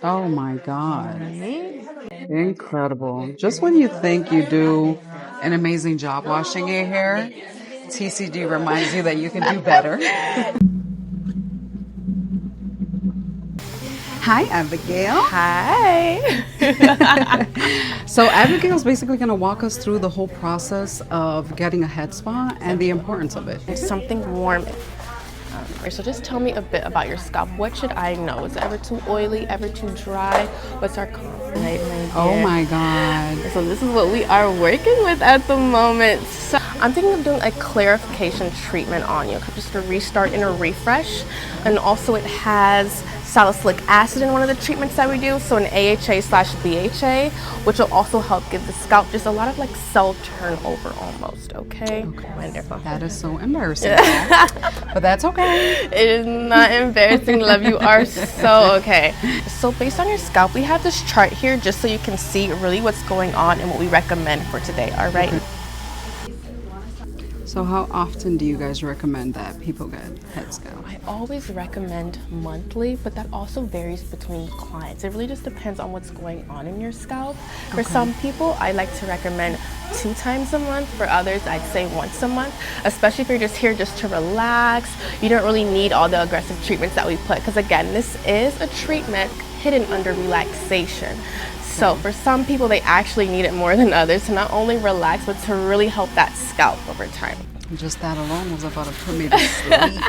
Oh my God. Right? Incredible. Just when you think you do an amazing job washing your hair, TCG reminds you that you can do better. Hi, Abigail. Hi. So Abigail's basically going to walk us through the whole process of getting a head spa and the importance of it. Something warm. So just tell me a bit about your scalp. What should I know? Is it ever too oily, ever too dry? What's our complaint? Oh my God. So this is what we are working with at the moment. So I'm thinking of doing a clarification treatment on you, just a restart and a refresh. And also it has salicylic acid in one of the treatments that we do, so an AHA/BHA, which will also help give the scalp just a lot of like cell turnover almost, okay? Wonderful. That is so embarrassing. But that's okay. It is not embarrassing, love. You are so okay. So based on your scalp, we have this chart here just so you can see really what's going on and what we recommend for today, all right? So how often do you guys recommend that people get head scalp? I always recommend monthly, but that also varies between clients. It really just depends on what's going on in your scalp. For some people, I like to recommend 2 times a month. For others, I'd say once a month, especially if you're just here just to relax. You don't really need all the aggressive treatments that we put, because again, this is a treatment hidden under relaxation. So for some people, they actually need it more than others to not only relax, but to really help that scalp over time. Just that alone was about to put me to sleep.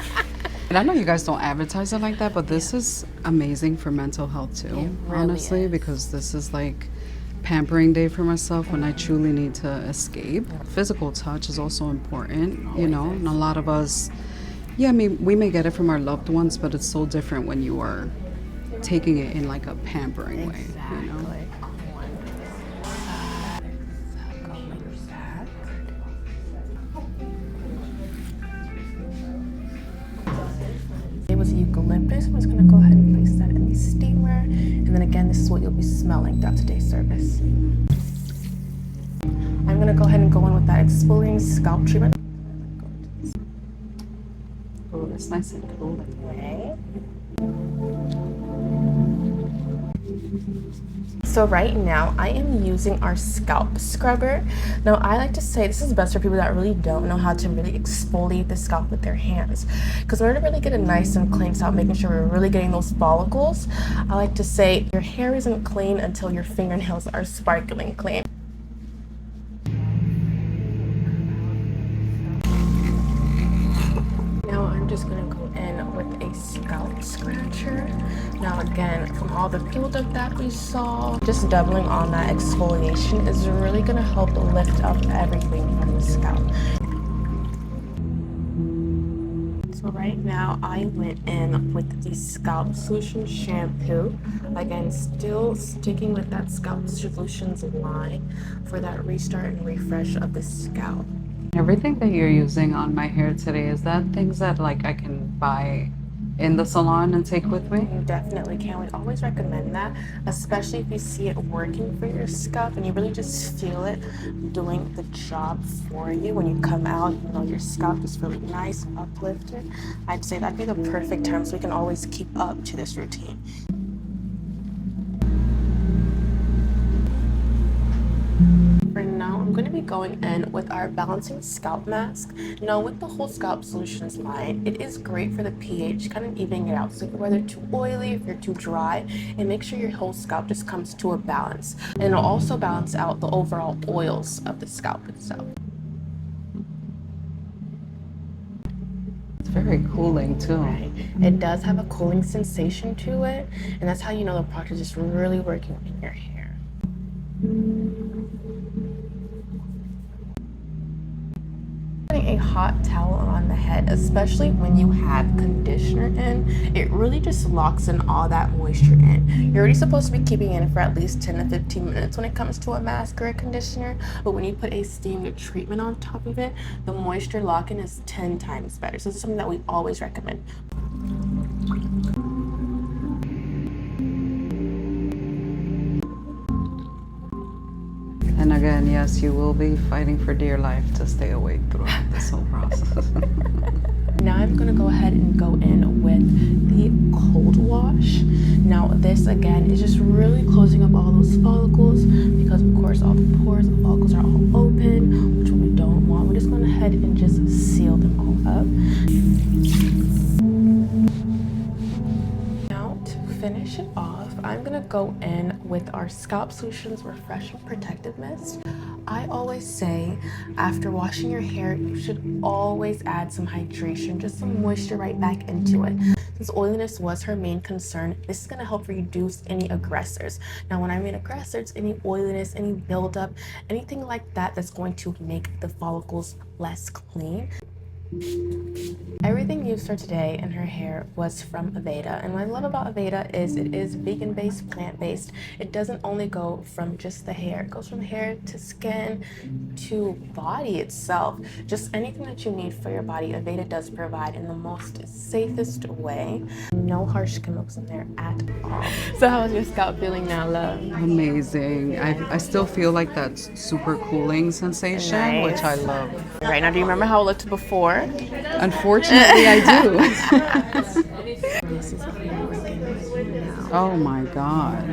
And I know you guys don't advertise it like that, but this is amazing for mental health too, really honestly, because this is like pampering day for myself when I truly need to escape. Physical touch is also important, you know, and a lot of us, I mean, we may get it from our loved ones, but it's so different when you are taking it in like a pampering way, you know? It was eucalyptus. I'm just going to go ahead and place that in the steamer. And then again, this is what you'll be smelling throughout today's service. I'm going to go ahead and go in with that exfoliating scalp treatment. Oh, that's nice and cool. Okay. So right now I am using our scalp scrubber. Now I like to say this is best for people that really don't know how to really exfoliate the scalp with their hands, because in order to really get it nice and clean scalp, making sure we're really getting those follicles, I like to say your hair isn't clean until your fingernails are sparkling clean. Now I'm just going to go in with a scalp scratcher. Now again, from all the buildup that we saw, just doubling on that exfoliation is really going to help lift up everything from the scalp. So right now I went in with the Scalp Solution shampoo. Again, still sticking with that Scalp Solutions line for that restart and refresh of the scalp. Everything that you're using on my hair today, is that things that like I can buy in the salon and take with me? You definitely can. We always recommend that, especially if you see it working for your scalp and you really just feel it doing the job for you. When you come out, you know your scalp is really nice, uplifted. I'd say that'd be the perfect time, so we can always keep up to this routine. For now, I'm going to be going in with our balancing scalp mask. Now with the whole Scalp Solutions line, it is great for the pH, kind of evening it out. So if you're whether too oily, if you're too dry, and make sure your whole scalp just comes to a balance. And it'll also balance out the overall oils of the scalp itself. It's very cooling too. Right. It does have a cooling sensation to it, and that's how you know the product is just really working in your hair. Putting a hot towel on the head, especially when you have conditioner in, it really just locks in all that moisture in. You're already supposed to be keeping it in for at least 10 to 15 minutes when it comes to a mask or a conditioner, but when you put a steamed treatment on top of it, the moisture lock-in is 10 times better. So this is something that we always recommend. And again, yes, you will be fighting for dear life to stay awake throughout this whole process. Now I'm gonna go ahead and go in with the cold wash. Now this again is just really closing up all those follicles, because of course all the pores of the follicles are all open, which we don't want. We're just going ahead and just seal them all up. Now to finish it off, I'm gonna go in with our Scalp Solutions Refresh and Protective Mist. I always say after washing your hair, you should always add some hydration, just some moisture right back into it. Since oiliness was her main concern, this is going to help reduce any aggressors. Now, when I mean aggressors, any oiliness, any buildup, anything like that that's going to make the follicles less clean. Everything used for today in her hair was from Aveda, and what I love about Aveda is it is vegan-based, plant-based. It doesn't only go from just the hair, it goes from hair to skin to body itself. Just anything that you need for your body, Aveda does provide in the most safest way. No harsh chemicals in there at all. So how is your scalp feeling now, love? Amazing. I still feel like that super cooling sensation, Nice. which I love. Right now, do you remember how it looked before? Unfortunately, I do. This is working now. Oh my God.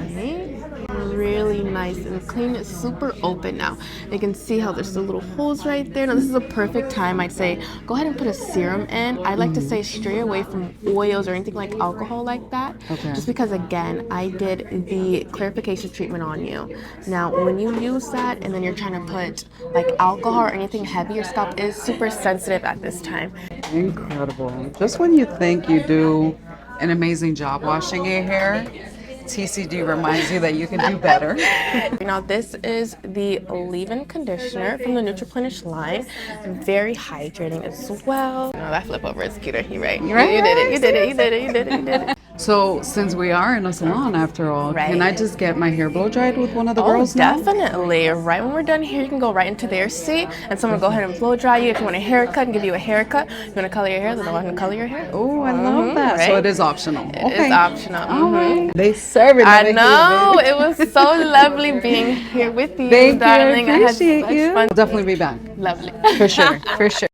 Really nice and clean. It's super open now. You can see how there's the little holes right there. Now this is a perfect time, I'd say, go ahead and put a serum in. I like to say stray away from oils or anything like alcohol like that. Okay. Just because again, I did the clarification treatment on you. Now when you use that and then you're trying to put like alcohol or anything heavy, your scalp is super sensitive at this time. Incredible. Just when you think you do an amazing job washing your hair, TCG reminds you that you can do better. Now this is the leave-in conditioner from the Nutriplenish line. Very hydrating as well. No, that flip over is cuter. You're right. Right? You did it. You did it. You did it. You did it. You did it. So since we are in a salon after all, Right. can I just get my hair blow dried with one of the girls now? Definitely. Right when we're done here, you can go right into their seat and someone will go ahead and blow dry you. If you want a haircut and give you a haircut, if you want to color your hair, then they'll go ahead and color your hair. Oh, I love that. Right? So it is optional. It is optional. All right. They serve it. I over know. here, It was so lovely being here with you, baby. Thank darling. you. I appreciate I had such you. fun. I'll definitely be back. Lovely. For sure. For sure.